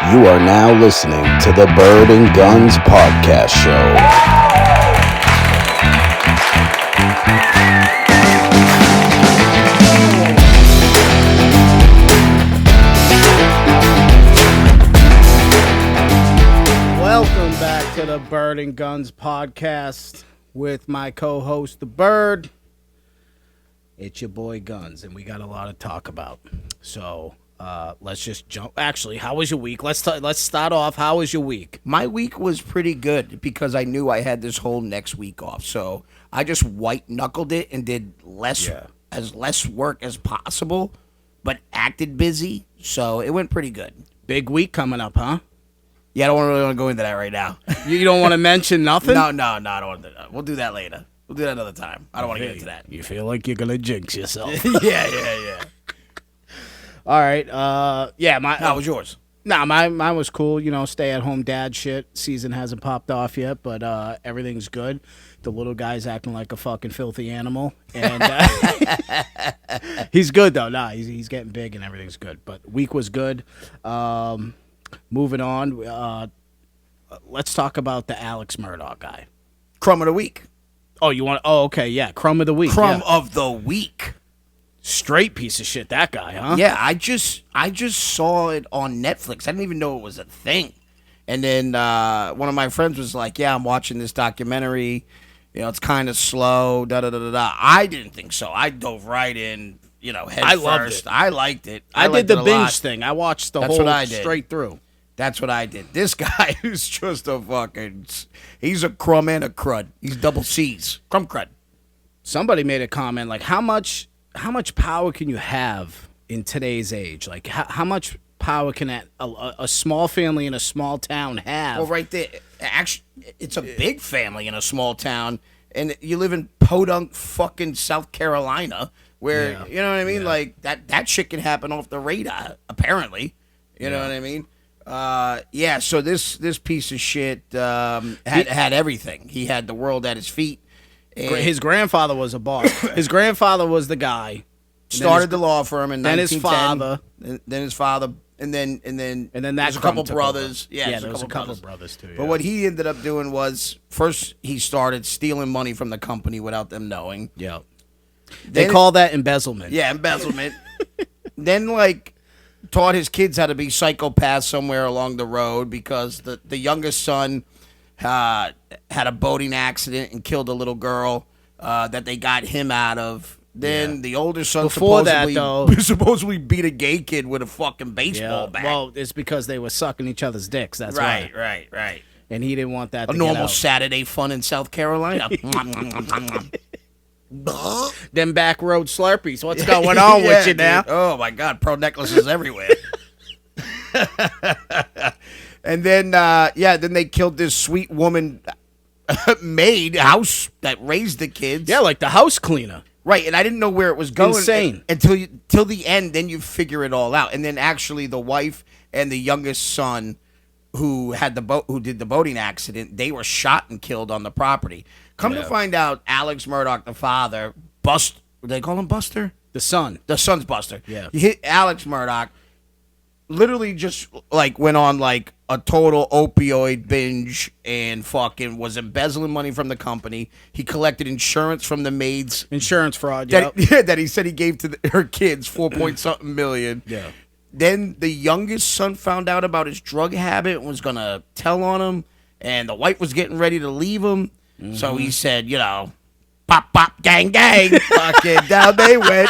You are now listening to the Bird and Guns Podcast Show. Welcome back to the Bird and Guns Podcast with my co-host, the Bird. It's your boy Guns, and we got a lot to talk about. So let's just jump. Actually, how was your week? Let's start off. How was your week? My week was pretty good because I knew I had this whole next week off. So I just white-knuckled it and did less work as possible, but acted busy. So it went pretty good. Big week coming up, huh? Yeah, I don't really want to go into that right now. You don't want to mention nothing? No, I don't want to do that. We'll do that later. We'll do that another time. I don't want to get into that. You feel like you're going to jinx yourself. Yeah. All right. How was yours? Mine was cool. You know, stay-at-home dad shit. Season hasn't popped off yet, but everything's good. The little guy's acting like a fucking filthy animal, and he's good though. He's getting big and everything's good. But week was good. Moving on. Let's talk about the Alex Murdaugh guy. Crumb of the week. Oh, you want? Oh, okay, yeah. Crumb of the week. Crumb of the week. Straight piece of shit, that guy, huh? Yeah, I just saw it on Netflix. I didn't even know it was a thing. And then one of my friends was like, "Yeah, I'm watching this documentary. You know, it's kind of slow. Da da da da da." I didn't think so. I dove right in. You know, head I first. Loved it. I liked it. I liked did the it a binge lot. thing. I watched the That's whole what I did. straight through. That's what I did. This guy is just a fucking. He's a crumb and a crud. He's double C's. Crumb crud. Somebody made a comment like, how much power can you have in today's age? Like, how much power can a small family in a small town have? Well, right there, actually, it's a big family in a small town, and you live in Podunk, fucking South Carolina, where you know what I mean. Yeah. Like that shit can happen off the radar. Apparently, you know what I mean. So this piece of shit had everything. He had the world at his feet. His grandfather was a boss. His grandfather was the guy. Started the law firm in 1910. Then his father. Then his father. And then that there's a couple brothers. Yeah, there was a couple brothers too. Yeah. But what he ended up doing was, first he started stealing money from the company without them knowing. Yeah. They call that embezzlement. Yeah, embezzlement. Then, taught his kids how to be psychopaths somewhere along the road because the youngest son had a boating accident and killed a little girl that they got him out of. Then the older son supposedly beat a gay kid with a fucking baseball bat. Well, it's because they were sucking each other's dicks. That's right. why. Right. And he didn't want that to normal get out. Saturday fun in South Carolina. Them back road Slurpees. What's going on with you now? Dude. Oh, my God. Pearl necklaces everywhere. And then, then they killed this sweet woman maid house that raised the kids. Yeah, like the house cleaner. Right, and I didn't know where it was going. Insane. Till the end, then you figure it all out. And then actually the wife and the youngest son who did the boating accident, they were shot and killed on the property. Come to find out, Alex Murdaugh, the father, they call him Buster? The son. The son's Buster. Yeah. He hit Alex Murdaugh, literally just went on a total opioid binge and fucking was embezzling money from the company. He collected insurance from the maids. Insurance fraud, that he said he gave to her kids, 4-point-something million. Yeah. Then the youngest son found out about his drug habit and was going to tell on him. And the wife was getting ready to leave him. Mm-hmm. So he said, pop, pop, gang, gang. Fucking down they went.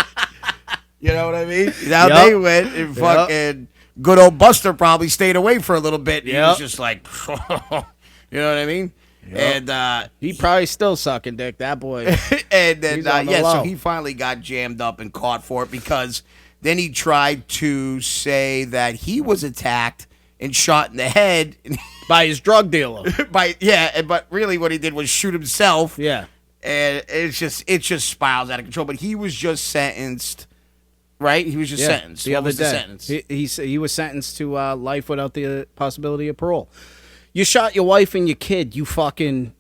You know what I mean? Down they went and fucking... Good old Buster probably stayed away for a little bit. He was just like, you know what I mean? Yep. And he probably still sucking dick, that boy. And then so he finally got jammed up and caught for it because then he tried to say that he was attacked and shot in the head by his drug dealer. But really what he did was shoot himself. Yeah. And it just spirals out of control. But he was just sentenced. Right, he was just sentenced. The other day, he was sentenced to life without the possibility of parole. You shot your wife and your kid. You fucking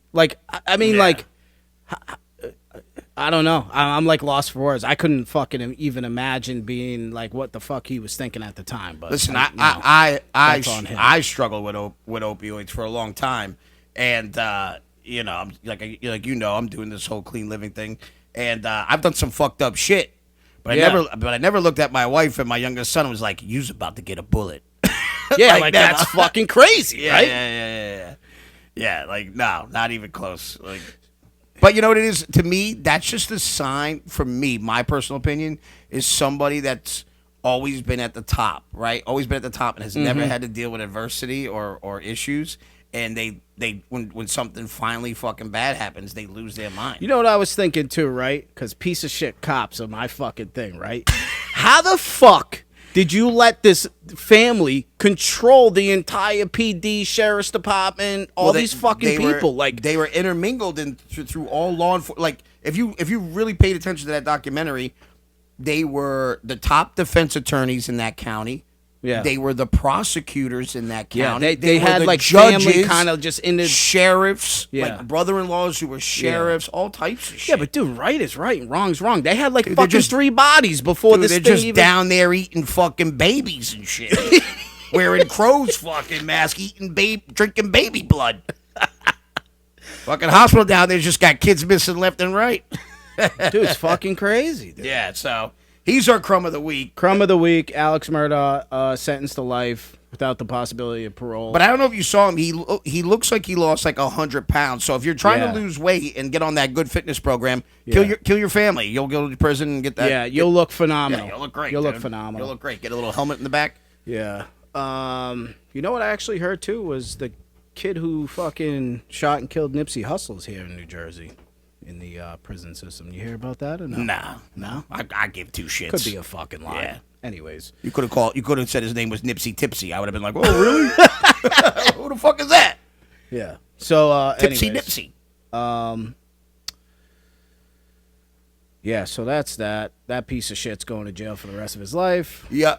I don't know. I'm like lost for words. I couldn't fucking even imagine being like what the fuck he was thinking at the time. But listen, that's on him. I struggled with opioids for a long time, and I'm I'm doing this whole clean living thing, and I've done some fucked up shit. But I never looked at my wife and my youngest son and was like, "You's about to get a bullet." Yeah, like that's fucking crazy, right? Yeah, like no, not even close. Like, but you know what it is? To me, that's just a sign. For me, my personal opinion is somebody that's always been at the top, right? Always been at the top and has never had to deal with adversity or issues. And they when something finally fucking bad happens, they lose their mind. You know what I was thinking too, right? Because piece of shit cops are my fucking thing, right? How the fuck did you let this family control the entire PD, sheriff's department, all these fucking people? Like they were intermingled through all law enforcement. Like if you really paid attention to that documentary, they were the top defense attorneys in that county. Yeah. They were the prosecutors in that county. Yeah, they had the like judges, family kind of just in the sheriffs, Yeah. like brother-in-laws who were sheriffs, all types of shit. Yeah, but dude, right is right and wrong's wrong. They had like Dude, fucking 3 bodies before this they're thing just even... down there eating fucking babies and shit. Wearing Crow's fucking mask, drinking baby blood. Fucking hospital down there just got kids missing left and right. Dude, it's fucking crazy. Dude. Yeah, so he's our crumb of the week. Crumb of the week, Alex Murdaugh, sentenced to life without the possibility of parole. But I don't know if you saw him. He looks like he lost like 100 pounds. So if you're trying to lose weight and get on that good fitness program, kill your family. You'll go to prison and get that. Yeah, you'll look phenomenal. Yeah, you'll look great. You'll dude. look phenomenal. You'll look great. Get a little helmet in the back. Yeah. You know what I actually heard too was the kid who fucking shot and killed Nipsey Hussle's here in New Jersey. In the prison system. You hear about that or no? No. I give 2 shits. Could be a fucking lie. Yeah. Anyways. You could have said his name was Nipsey Tipsy. I would have been like, oh, really? Who the fuck is that? Yeah. So, Tipsy anyways. Nipsey. Yeah, so that's that. That piece of shit's going to jail for the rest of his life. Yeah.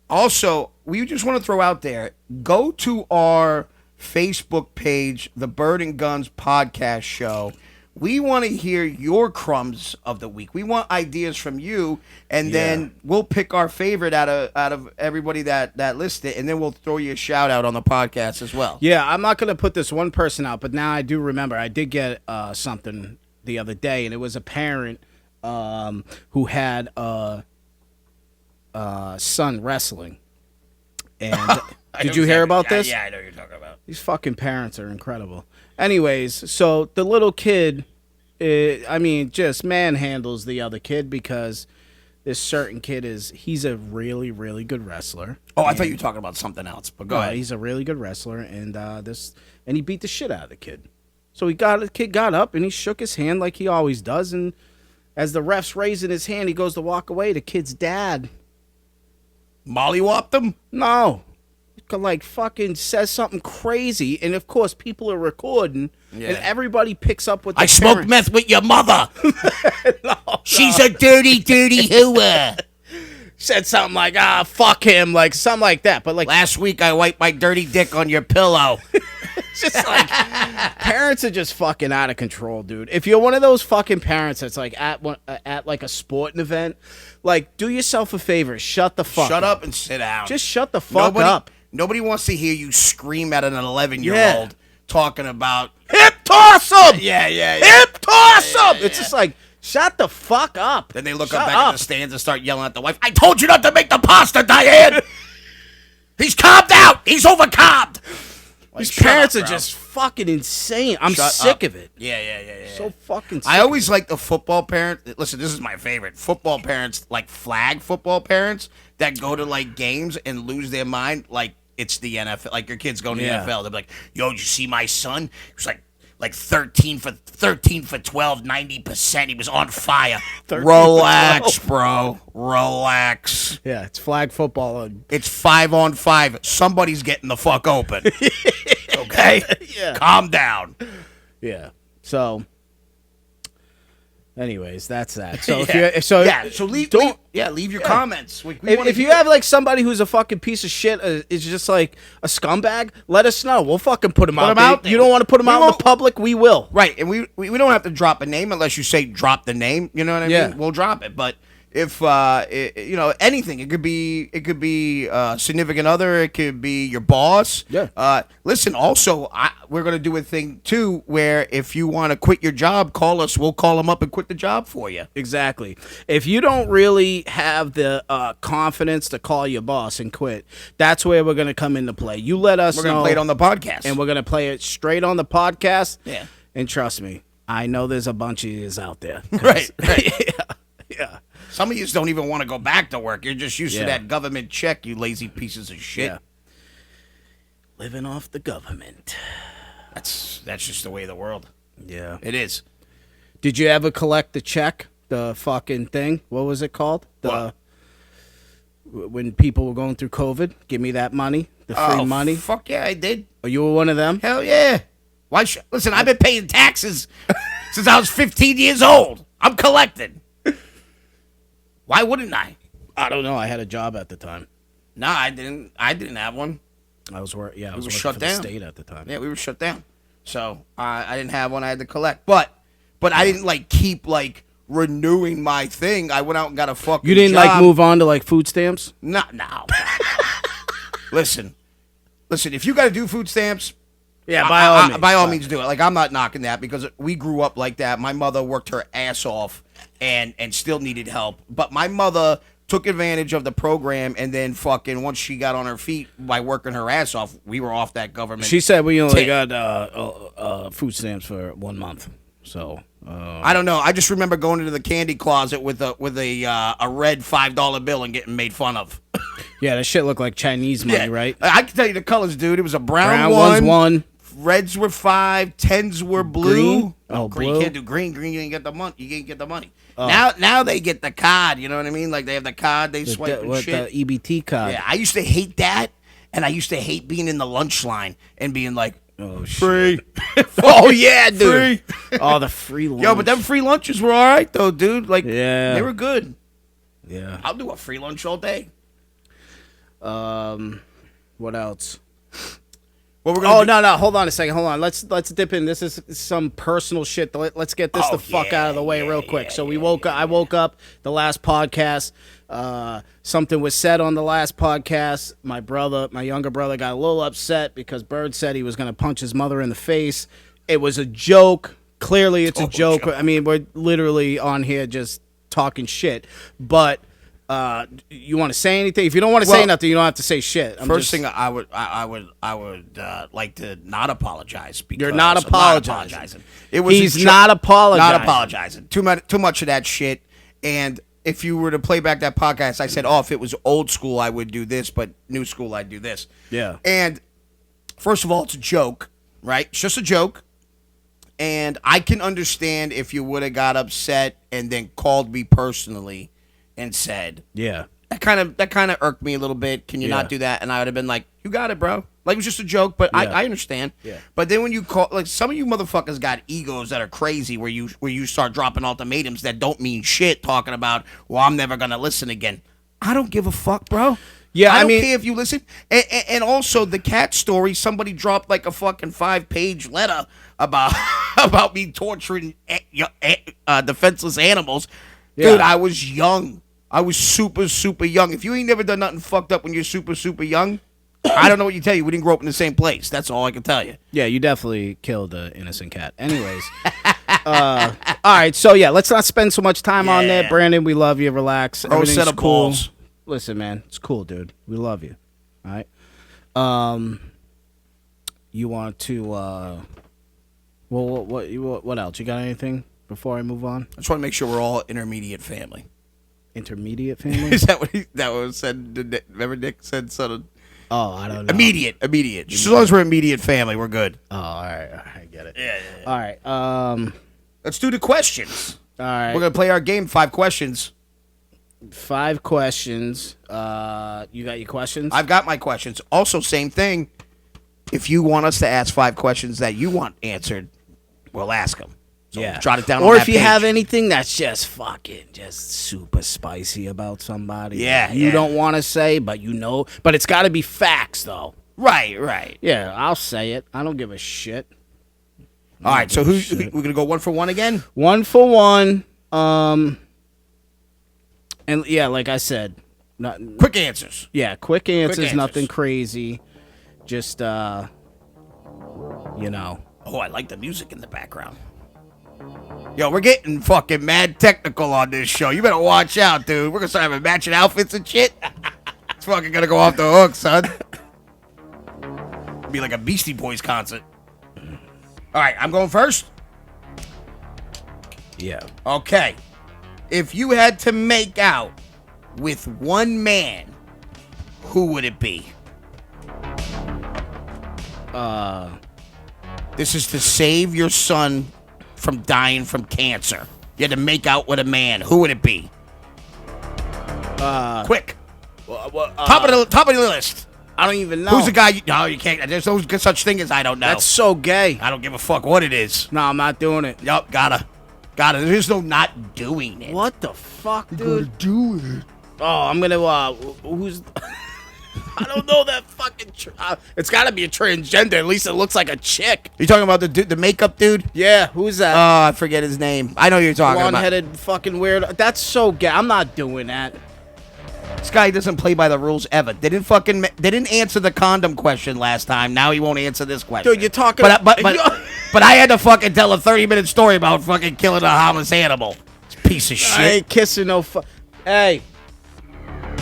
Also, we just want to throw out there, go to our Facebook page, The Bird and Guns Podcast Show. We want to hear your crumbs of the week. We want ideas from you, and then we'll pick our favorite out of everybody that listed, and then we'll throw you a shout out on the podcast as well. Yeah, I'm not going to put this one person out, but now I do remember I did get something the other day, and it was a parent who had a son wrestling. And did you hear about this? Yeah, I know what you're talking about. These fucking parents are incredible. Anyways, so the little kid, just manhandles the other kid because this certain kid he's a really, really good wrestler. Oh, I thought you were talking about something else, but go ahead. He's a really good wrestler, and he beat the shit out of the kid. So the kid got up and he shook his hand like he always does, and as the ref's raising his hand, he goes to walk away. The kid's dad mollywopped him? No. Like fucking says something crazy, and of course people are recording, and everybody picks up with. I smoked meth with your mother. She's a dirty hooer. Said something like fuck him, like something like that. But like last week, I wiped my dirty dick on your pillow. It's just like parents are just fucking out of control, dude. If you're one of those fucking parents that's like at like a sporting event, like do yourself a favor, shut the fuck up and sit down. Just shut the fuck up. Nobody wants to hear you scream at an 11-year-old talking about hip toss him. Yeah. Hip toss him. It's just like shut the fuck up. Then they look up back in the stands and start yelling at the wife. I told you not to make the pasta, Diane. He's calmed out. He's overcalmed. These parents are just fucking insane. I'm sick of it. Yeah. So fucking sick. I always like the football parent. Listen, this is my favorite. Football parents, like flag football parents that go to like games and lose their mind like it's the NFL. Like your kids going to the NFL. They're like, yo, did you see my son? He was like 13 for 12, 90%. He was on fire. Relax, bro. Relax. Yeah, it's flag football. It's 5-on-5. Somebody's getting the fuck open. Okay? Yeah. Calm down. Yeah. So, Anyways, that's that. So leave your comments. If you have like somebody who's a fucking piece of shit, is just like a scumbag, let us know. We'll fucking put him out there. You don't want to put him out in the public, we will. Right, and we don't have to drop a name unless you say drop the name. You know what I Yeah. mean? We'll drop it, but. If anything, it could be significant other, it could be your boss. Yeah. Listen, also, we're gonna do a thing too where if you want to quit your job, call us. We'll call them up and quit the job for you. Exactly. If you don't really have the confidence to call your boss and quit, that's where we're gonna come into play. You let us know. We're gonna play it on the podcast, and we're gonna play it straight on the podcast. Yeah. And trust me, I know there's a bunch of yous out there. Right. Yeah. Some of you don't even want to go back to work. You're just used to that government check, you lazy pieces of shit. Yeah. Living off the government. That's just the way of the world. Yeah. It is. Did you ever collect the check? The fucking thing? What was it called? When people were going through COVID? Give me that money. The free money. Fuck yeah, I did. Oh, you were one of them? Hell yeah. Listen, I've been paying taxes since I was 15 years old. I'm collecting. Why wouldn't I? I don't know. I had a job at the time. No, I didn't. I didn't have one. I was working shut for down. the state at the time. Yeah, we were shut down. So I didn't have one. I had to collect. But I didn't keep renewing my thing. I went out and got a fucking. You didn't job. move on to food stamps? No. Listen. If you got to do food stamps. Yeah, by all means do it. I'm not knocking that because we grew up like that. My mother worked her ass off and still needed help. But my mother took advantage of the program and then fucking once she got on her feet by working her ass off, we were off that government. She said we only got food stamps for 1 month. So I don't know. I just remember going into the candy closet with a red $5 bill and getting made fun of. Yeah, that shit looked like Chinese money, right? I can tell you the colors, dude. It was a brown one's one. Reds were 5, 10s were blue. Green? Oh, green. Blue? You can't do green. Green, you ain't get the money. You can't get the money. Now they get the card. You know what I mean? They have the card. They swipe and shit. The EBT card. Yeah, I used to hate that, and I used to hate being in the lunch line and being like, oh, free. Oh, yeah, dude. Free. Oh, the free lunch. Yo, but them free lunches were all right, though, dude. Yeah. They were good. Yeah. I'll do a free lunch all day. What else? What we're gonna do? No. Hold on a second. Hold on. Let's dip in. This is some personal shit. Let's get this the fuck out of the way real quick. So we woke up. I woke up the last podcast. Something was said on the last podcast. My younger brother, got a little upset because Bird said he was going to punch his mother in the face. It was a joke. Clearly, it's a joke. I mean, we're literally on here just talking shit. But you want to say anything? If you don't want to say nothing, you don't have to say shit. First thing I would like to not apologize because you're not apologizing. He's not apologizing. Not apologizing. Too much of that shit. And if you were to play back that podcast, I said, if it was old school, I would do this, but new school, I'd do this. Yeah. And first of all, it's a joke, right? It's just a joke. And I can understand if you would have got upset and then called me personally and said, yeah, that kind of irked me a little bit. Can you not do that? And I would have been like, you got it, bro. It was just a joke, but I understand. Yeah. But then when you call, some of you motherfuckers got egos that are crazy, where you start dropping ultimatums that don't mean shit, talking about, well, I'm never gonna listen again. I don't give a fuck, bro. Yeah, I don't care if you listen. And also the cat story, somebody dropped a fucking 5-page letter about me torturing defenseless animals. Yeah. Dude, I was young. I was super, super young. If you ain't never done nothing fucked up when you're super, super young, I don't know what you tell you. We didn't grow up in the same place. That's all I can tell you. Yeah, you definitely killed an innocent cat. Anyways. All right, so let's not spend so much time on that. Brandon, we love you. Relax. Everything's set of cool. balls. Listen, man, it's cool, dude. We love you. All right. You want to what else? You got anything before I move on? I just want to make sure we're all intermediate family. Intermediate family? Is that what that was said? Remember Nick said something? Oh, I don't know. Immediate. Just as long as we're immediate family, we're good. Oh, all right. I get it. Yeah. All right. Let's do the questions. All right. We're gonna play our game. 5 questions. 5 questions. You got your questions? I've got my questions. Also, same thing. If you want us to ask 5 questions that you want answered, we'll ask them. So Yeah. jot it down Or on if that you have page. anything that's just fucking just super spicy about somebody. Yeah, You yeah. don't want to say, but you know. But it's got to be facts, though. Right. Yeah, I'll say it. I don't give a shit. All right, so we're going to go 1 for 1 again? 1 for 1. And yeah, like I said, Quick answers. yeah, quick answers, answers. nothing crazy. Just, you know. Oh, I like the music in the background. Yo, we're getting fucking mad technical on this show. You better watch out, dude. We're going to start having matching outfits and shit. It's fucking going to go off the hook, son. Be like a Beastie Boys concert. All right, I'm going first. Yeah. Okay. If you had to make out with one man, who would it be? This is to save your son from dying from cancer. You had to make out with a man. Who would it be? Quick. Top of the list. I don't even know. Who's the guy? No, you can't. There's no such thing as I don't know. That's so gay. I don't give a fuck what it is. No, I'm not doing it. Yup, gotta. There's no not doing it. What the fuck, dude? Gotta do it. Oh, I'm gonna. Who's? I don't know that fucking. It's got to be a transgender. At least it looks like a chick. You talking about the makeup dude? Yeah, who's that? Oh, I forget his name. I know who you're talking about. Blonde-headed fucking weird. That's so gay. I'm not doing that. This guy doesn't play by the rules ever. They didn't answer the condom question last time. Now he won't answer this question. Dude, you're talking. But I had to fucking tell a 30-minute story about fucking killing a harmless animal. Piece of shit. I ain't kissing no. Hey,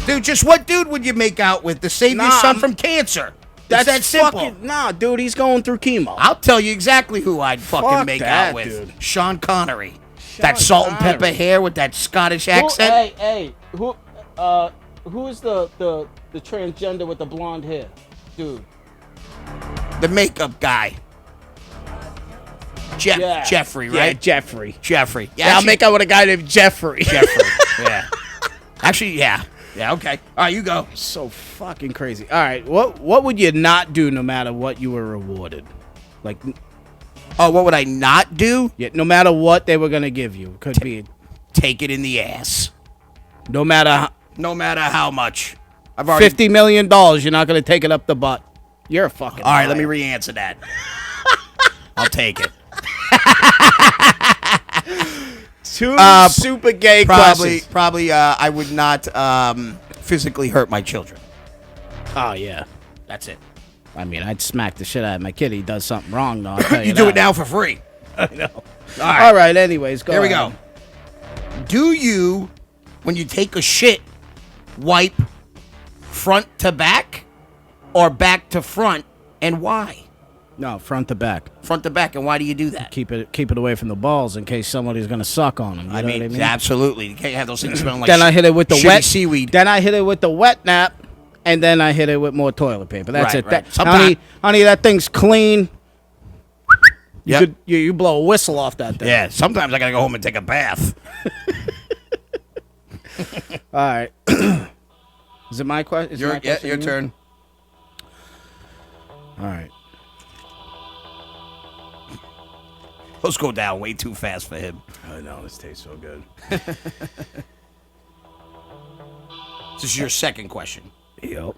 dude, just what dude would you make out with to save your son from cancer? that's that simple. Fucking, nah, dude, he's going through chemo. I'll tell you exactly who I'd fucking Fuck make that, out with. dude. Sean Connery. That salt and pepper Connery. hair with that Scottish accent. Hey, who is the transgender with the blonde hair, dude? The makeup guy. Jeffrey, right? Yeah, Jeffrey. Jeffrey. Yeah, I'll make out with a guy named Jeffrey. Jeffrey. Yeah. Actually, yeah. Yeah, okay. All right, you go. So fucking crazy. All right, what would you not do no matter what you were rewarded? Like, Oh, what would I not do? yeah, no matter what they were gonna give you, could be Take it in the ass. no matter No matter how much. I've already. $50 million. You're not gonna take it up the butt. You're a fucking. All right, let me liar. re-answer that. I'll take it. Two super gay questions. Probably. I would not physically hurt my children. Oh yeah. That's it. I mean, I'd smack the shit out of my kid. He does something wrong, though. I'll tell you You do that. it now for free. I know. right. All right. Anyways, go. Here we ahead. go. Do you, when you take a shit, wipe front to back or back to front, and why? No, front to back. Front to back, and why do you do that? Keep it away from the balls in case somebody's gonna suck on them. You know what I mean? Absolutely. You can't have those things smelling like Then I hit it with the shitty wet seaweed. Then I hit it with the wet nap, and then I hit it with more toilet paper. That's Right, it. right. That, Sometime- honey, that thing's clean. Yep. You blow a whistle off that thing. Yeah, sometimes I gotta go home and take a bath. All right. Is it my question? Your turn. All right. Those go down way too fast for him. I know this tastes so good. This is your second question. Yep.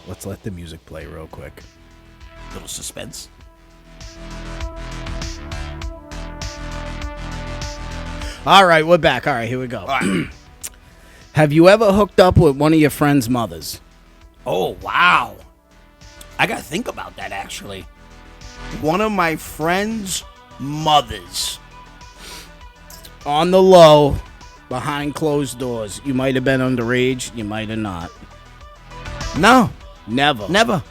Let's let the music play real quick. Little suspense. All right, we're back. All right, here we go. All right. Have you ever hooked up with one of your friend's mothers? Oh, wow. I gotta think about that, actually. One of my friend's mothers. On the low, behind closed doors. You might have been underage. You might have not. No, Never. never.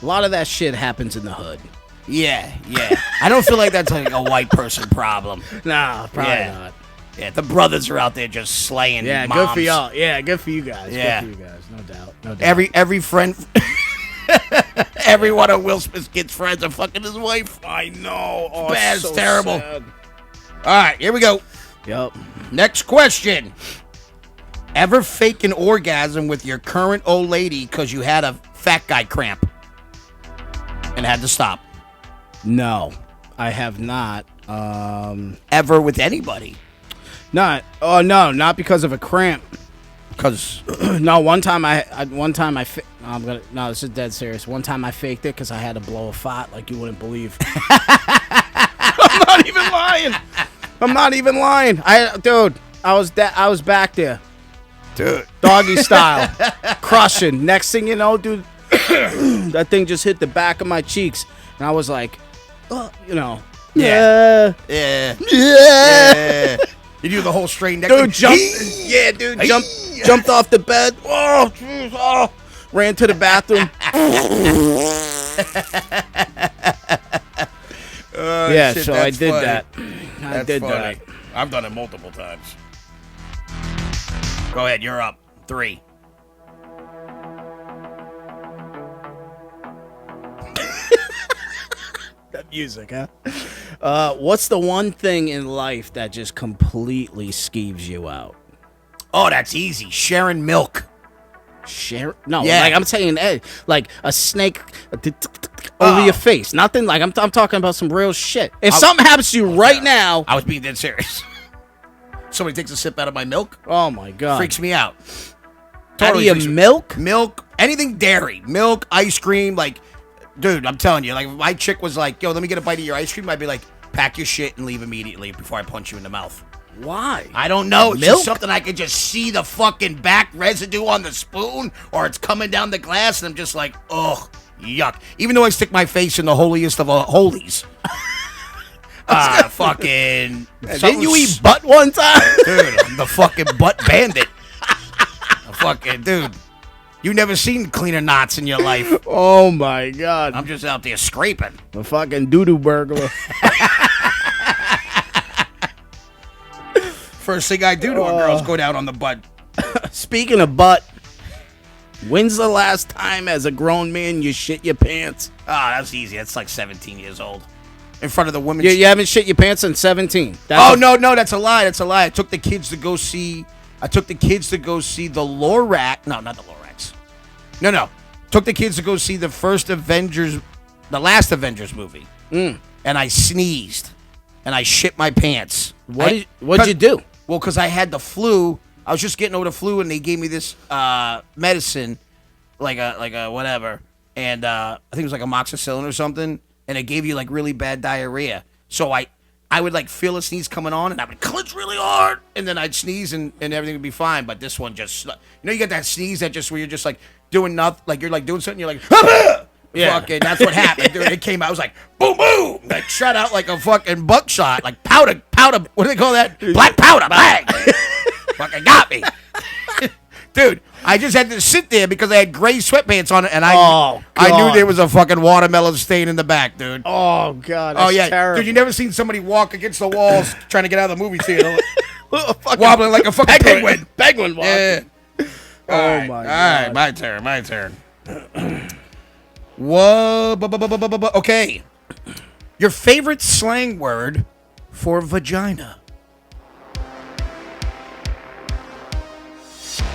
A lot of that shit happens in the hood. Yeah. I don't feel like that's like a white person problem. Nah, probably Yeah. not. Yeah, the brothers are out there just slaying Yeah, moms. good for y'all. Yeah, good for you guys. Yeah. Good for you guys. No doubt. No doubt. Every friend, every one of Will Smith's kids' friends are fucking his wife. I know. Oh, Bad, it's so terrible. sad. All right, here we go. Yep. Next question. Ever fake an orgasm with your current old lady because you had a fat guy cramp and had to stop? No, I have not. Ever with anybody? Not because of a cramp. Because No, one time this is dead serious. One time I faked it because I had to blow a fart like you wouldn't believe. I'm not even lying. I was back there, dude, doggy style, crushing. Next thing you know, dude, that thing just hit the back of my cheeks, and I was like, Yeah. You do the whole straight neck. Dude, jumped off the bed. Oh, jeez. Oh, ran to the bathroom. Yeah, shit, so I that's did funny. that. That's did funny. that. I've done it multiple times. Go ahead, you're up. 3. That music, huh? What's the one thing in life that just completely skeeves you out? Oh, that's easy. Sharing milk. Share? No, Yeah. like I'm saying, like a snake over your face. Nothing like I'm talking about some real shit. If something happens to you right now, I was being dead serious. Somebody takes a sip out of my milk. oh my god, Freaks me out. Out of Totally your freaks me- milk? Milk, anything dairy, milk, ice cream. Like, dude, I'm telling you, like, if my chick was like, yo, let me get a bite of your ice cream, I'd be like, pack your shit and leave immediately before I punch you in the mouth. Why? I don't know. It's Milk? just something I can just see the fucking back residue on the spoon, or it's coming down the glass, and I'm just like, ugh, yuck. Even though I stick my face in the holiest of holies. Fucking. Didn't you eat butt one time? Dude, I'm the fucking butt bandit. Fucking dude. You never seen cleaner knots in your life. Oh my god, I'm just out there scraping. a fucking doo-doo burglar. First thing I do to a girl is go down on the butt. Speaking of butt, when's the last time as a grown man you shit your pants? That's easy. That's like 17 years old. In front of the women. You haven't shit your pants in 17. No, that's a lie. That's a lie. I took the kids to go see the Lorax. No, not the Lorax. No. Took the kids to go see the last Avengers movie. And I sneezed. And I shit my pants. What'd you do? Well, because I had the flu. I was just getting over the flu, and they gave me this medicine, like a whatever, and I think it was like amoxicillin or something, and it gave you like really bad diarrhea. So I would like feel a sneeze coming on, and I would clench really hard, and then I'd sneeze, and everything would be fine. But this one just, you get that sneeze that just where you're just like doing nothing, like you're like doing something, you're like, yeah, fucking, that's what happened, dude. It came out, it was like boom, boom, like shot out like a fucking buckshot, like powder. What do they call that? Black powder, bang. Fucking got me. Dude, I just had to sit there because I had gray sweatpants on it, and I knew there was a fucking watermelon stain in the back, dude. Oh, God, that's terrible. Dude, you never seen somebody walk against the walls trying to get out of the movie theater. Wobbling like a fucking penguin. Penguin walking. Yeah. Oh, my God. All right, my turn. Whoa. Okay. Your favorite slang word for vagina?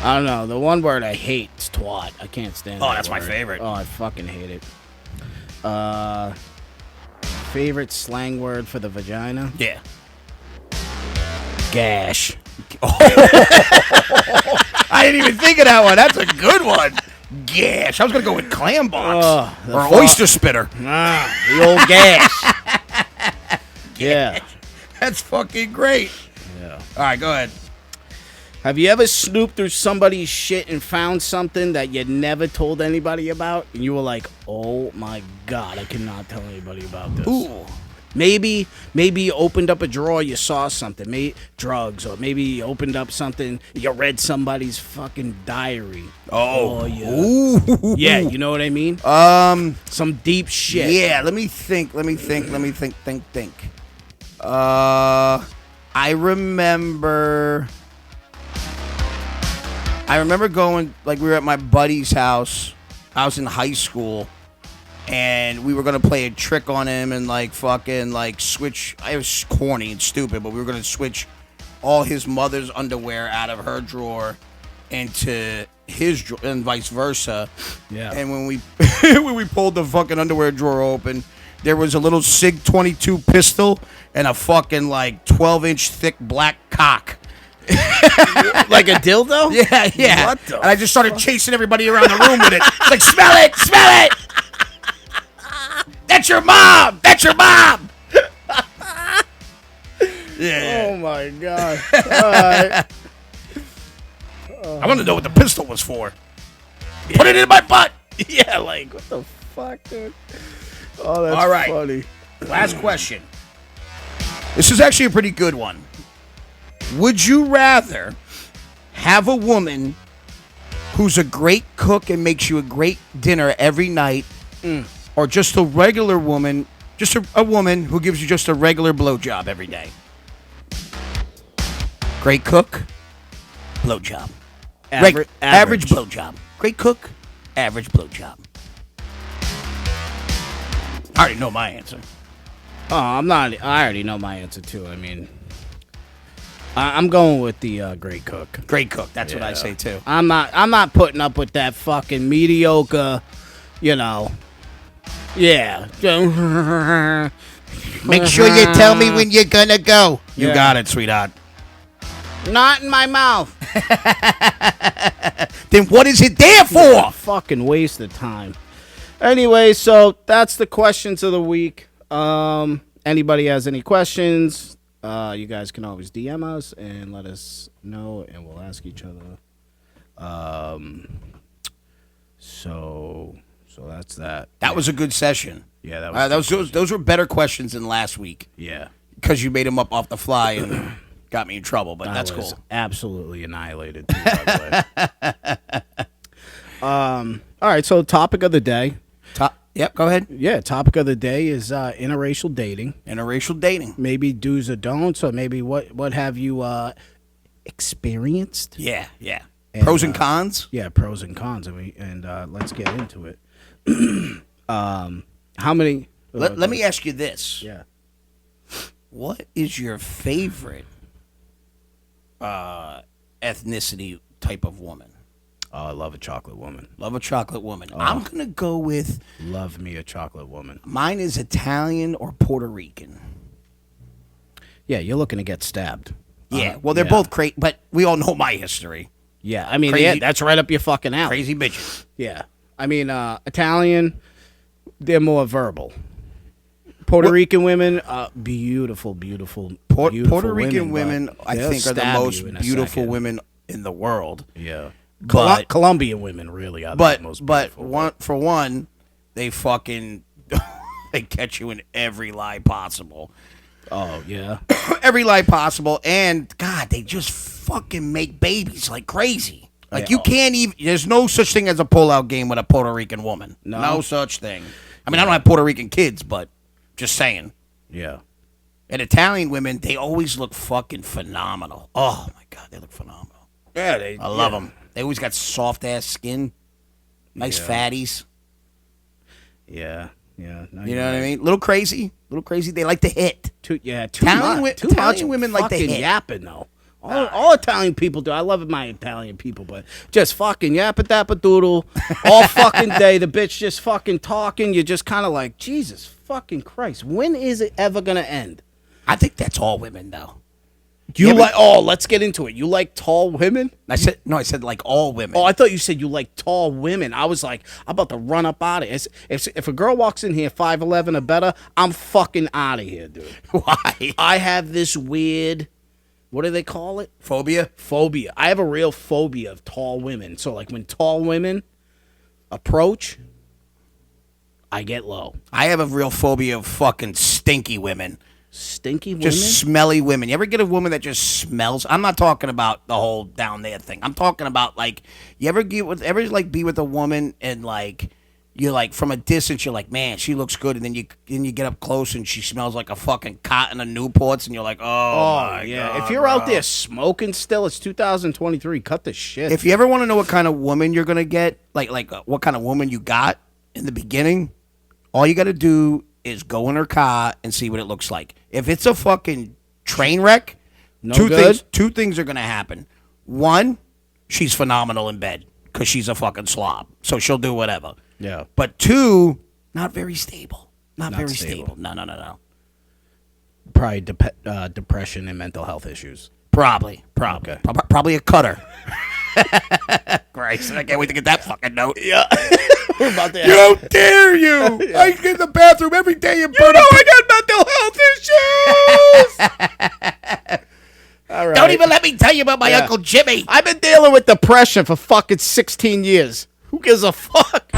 I don't know. The one word I hate is twat. I can't stand it. Oh, that's my favorite. Oh, I fucking hate it. Favorite slang word for the vagina? Yeah. Gash. I didn't even think of that one. That's a good one. Gash. I was going to go with clam box or oyster spitter. The old gash. Yeah. That's fucking great. Yeah. All right, go ahead. Have you ever snooped through somebody's shit and found something that you never told anybody about? And you were like, oh my God, I cannot tell anybody about this. Ooh. Maybe you opened up a drawer, you saw something, maybe drugs, or maybe you opened up something, you read somebody's fucking diary. Oh, yeah. Ooh. Yeah, you know what I mean? Some deep shit. Yeah, let me think. Think. I remember going, like, we were at my buddy's house. I was in high school, and we were going to play a trick on him and, like, fucking, like, switch. It was corny and stupid, but we were going to switch all his mother's underwear out of her drawer into his drawer and vice versa. Yeah. And when we when we pulled the fucking underwear drawer open, there was a little SIG 22 pistol and a fucking like 12-inch thick black cock. Like a dildo? Yeah. What the and I just started chasing everybody around the room with it. It's like, smell it! That's your mom! Yeah. Oh my god. All right. I want to know what the pistol was for. Put it in my butt! Yeah, like, what the fuck, dude? Oh, that's All right. funny. Last question. This is actually a pretty good one. Would you rather have a woman who's a great cook and makes you a great dinner every night, or just a regular woman, just a woman who gives you just a regular blowjob every day? Great cook, blowjob. Average blowjob. Great cook, average blowjob. I already know my answer. Oh, I already know my answer, too. I mean, I'm going with the great cook. Great cook. That's what I say, too. I'm not putting up with that fucking mediocre, Yeah. Make sure you tell me when you're gonna go. You got it, sweetheart. Not in my mouth. Then what is it there for? Fucking waste of time. Anyway, so that's the questions of the week. Anybody has any questions, you guys can always DM us and let us know, and we'll ask each other. So that's that. That was a good session. Yeah, that was those were better questions than last week. Yeah. Because you made them up off the fly and got me in trouble, but that's cool. Absolutely annihilated, too, by the way. All right, so topic of the day. Yep, go ahead. Yeah, topic of the day is interracial dating. Interracial dating. Maybe do's or don'ts, or maybe what have you experienced? Yeah. And, pros and cons? Yeah, pros and cons. And let's get into it. How many? Let me ask you this. Yeah. What is your favorite ethnicity type of woman? Oh, I love a chocolate woman. Love a chocolate woman. Oh. I'm going to go with... Love me a chocolate woman. Mine is Italian or Puerto Rican. Yeah, you're looking to get stabbed. Yeah, well, they're both crazy, but we all know my history. Yeah, I mean, Crazy- that's right up your fucking alley. Crazy bitches. Yeah. I mean, Italian, they're more verbal. Puerto Rican women, beautiful Puerto Rican women, I they'll think, are the stab most you in a beautiful second. women in the world. Yeah. But- Colombian women really are the most beautiful. For one, they fucking they catch you in every lie possible. Oh, yeah. Every lie possible, and God, they just fucking make babies like crazy. Like Yeah. you can't even. There's no such thing as a pull-out game with a Puerto Rican woman. No. No such thing. I mean, I don't have Puerto Rican kids, but just saying. Yeah. And Italian women, they always look fucking phenomenal. Oh my God, they look phenomenal. Yeah, I love them. They always got soft ass skin, nice fatties. Yeah. Yeah. No, You know what I mean? Little crazy. They like to hit. Too Italian much. Too Italian much women like to fucking hit. yapping, though. All Italian people do. I love my Italian people, but just fucking yappa-dappa-doodle all fucking day. The bitch just fucking talking. You're just kind of like, Jesus fucking Christ. When is it ever going to end? I think that's all women, though. Let's get into it. You like tall women? I said like all women. Oh, I thought you said you like tall women. I was like, I'm about to run up out of it. If a girl walks in here 5'11" or better, I'm fucking out of here, dude. Why? I have this weird, what do they call it? Phobia? Phobia. I have a real phobia of tall women. So, like, when tall women approach, I get low. I have a real phobia of fucking stinky women. Stinky women? Just smelly women. You ever get a woman that just smells? I'm not talking about the whole down there thing. I'm talking about, like, you ever be with a woman and, like, you're like, from a distance, you're like, man, she looks good, and then you get up close and she smells like a fucking cotton of Newports, and you're like, oh my God, if you're out there smoking still, it's 2023. Cut the shit. If you ever want to know what kind of woman you're gonna get, like what kind of woman you got in the beginning, all you got to do is go in her car and see what it looks like. If it's a fucking train wreck, two things are gonna happen. One, she's phenomenal in bed because she's a fucking slob, so she'll do whatever. Yeah. But two, not very stable. Not very stable. No. Probably depression and mental health issues. Probably. Okay. Probably a cutter. Christ, I can't wait to get that fucking note. Yeah. We're about to How dare you! Yeah. I get in the bathroom every day and burn I got mental health issues. All right. Don't even let me tell you about my Uncle Jimmy. I've been dealing with depression for fucking 16 years. Who gives a fuck?